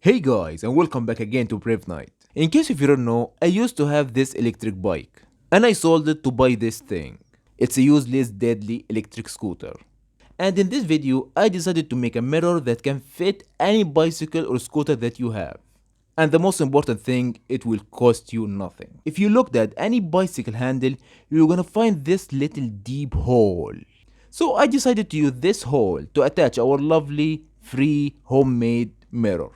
Hey guys, and welcome back again to Brave Night. In case if you don't know, I used to have this electric bike and I sold it to buy this thing. It's a useless deadly electric scooter. And in this video, I decided to make a mirror that can fit any bicycle or scooter that you have. And the most important thing, it will cost you nothing. If you looked at any bicycle handle, you're gonna find this little deep hole. So I decided to use this hole to attach our lovely, free, homemade mirror.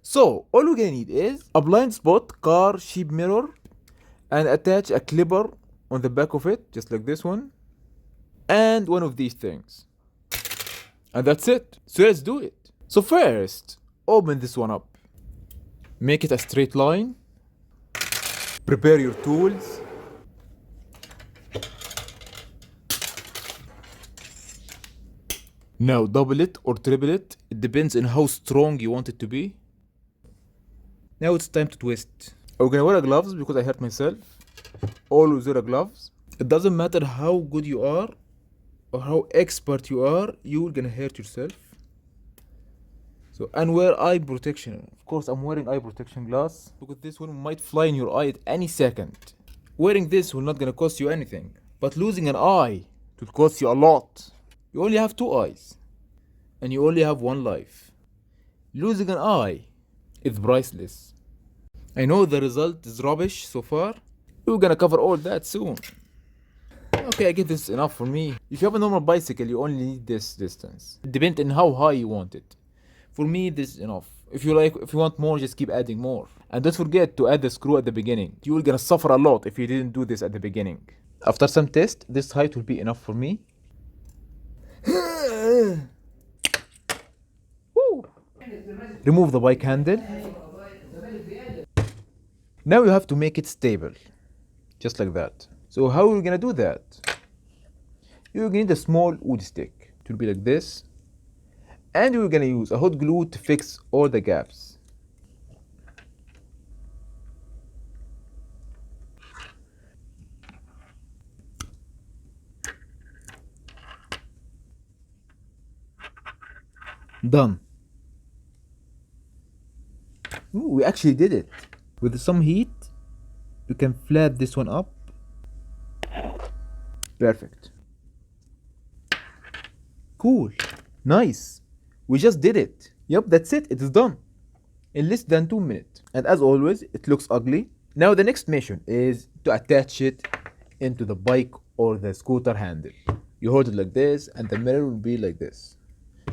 So all we're gonna need is a blind spot car sheep mirror and attach a clipper on the back of it, just like this one, and one of these things. And that's it. So let's do it. So first, open this one up. Make it a straight line. Prepare your tools. Now double it or triple it. It depends on how strong you want it to be. Now it's time to twist. I'm gonna wear gloves because I hurt myself. Always wear gloves. It doesn't matter how good you are or how expert you are, you're gonna hurt yourself. So, and wear eye protection. Of course, I'm wearing eye protection glass because this one might fly in your eye at any second. Wearing this will not gonna cost you anything, but losing an eye will cost you a lot. You only have two eyes, and you only have one life. Losing an eye is priceless. I know the result is rubbish so far. We're gonna cover all that soon. Okay, I guess this is enough for me. If you have a normal bicycle, you only need this distance. It depends on how high you want it. For me, this is enough. If you want more, just keep adding more. And don't forget to add the screw at the beginning. You will gonna suffer a lot if you didn't do this at the beginning. After some test, this height will be enough for me. Woo. Remove the bike handle. Now you have to make it stable, just like that. So how are we gonna do that? You're gonna need a small wood stick. It will be like this. And we're gonna use a hot glue to fix all the gaps. Done. Ooh, we actually did it. With some heat, we can flap this one up. Perfect. Cool. Nice. We just did it. Yep, that's it. It is done. In less than 2 minutes. And as always, it looks ugly. Now the next mission is to attach it into the bike or the scooter handle. You hold it like this and the mirror will be like this.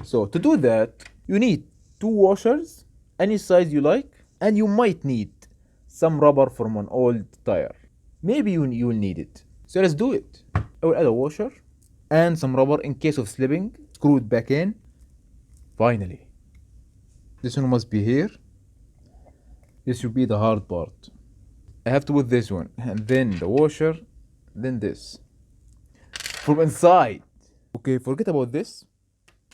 So to do that, you need 2 washers, any size you like, and you might need some rubber from an old tire. Maybe you will need it. So let's do it. I will add a washer and some rubber in case of slipping. Screw it back in. Finally. This one must be here. This will be the hard part. I have to put this one and then the washer, then this. From inside. Okay, forget about this.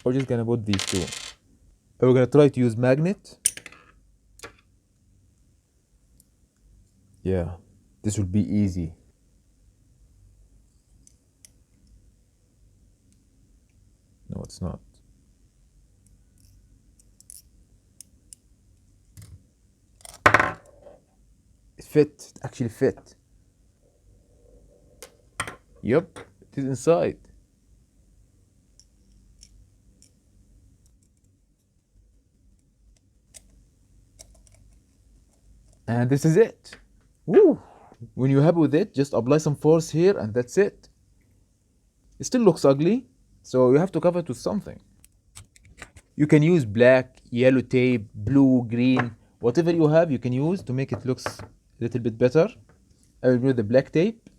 We're just gonna put these two. We're gonna try to use magnet. Yeah, this will be easy. No, it's not. It fit. It actually fit. Yup, it is inside. And this is it. Woo! When you're happy with it, just apply some force here and that's it. It still looks ugly, so you have to cover it with something. You can use black, yellow tape, blue, green, whatever you have you can use to make it looks a little bit better. I will use the black tape.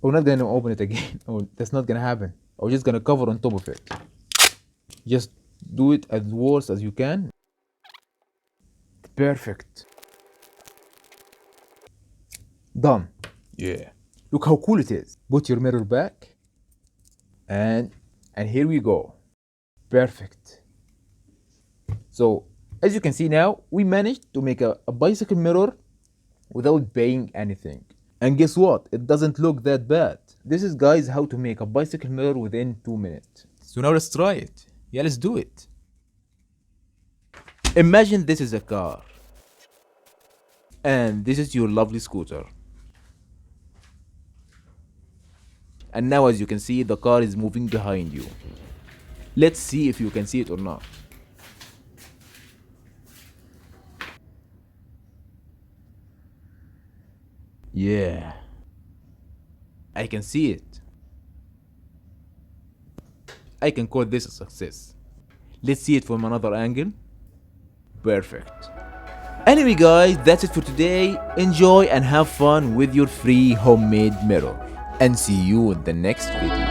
We're not gonna open it again. Oh, that's not gonna happen. I'm just gonna cover on top of it. Just do it as worse as you can. Perfect. Done. Yeah. Look how cool it is. Put your mirror back. And here we go. Perfect. So as you can see now, we managed to make a bicycle mirror without paying anything. And guess what? It doesn't look that bad. This is, guys, how to make a bicycle mirror within 2 minutes. So now let's try it. Yeah, let's do it. Imagine this is a car, and this is your lovely scooter. And now, as you can see, the car is moving behind you. Let's see if you can see it or not. Yeah, I can see it. I can call this a success. Let's see it from another angle. Perfect. Anyway guys, that's it for today. Enjoy and have fun with your free homemade mirror. And see you in the next video.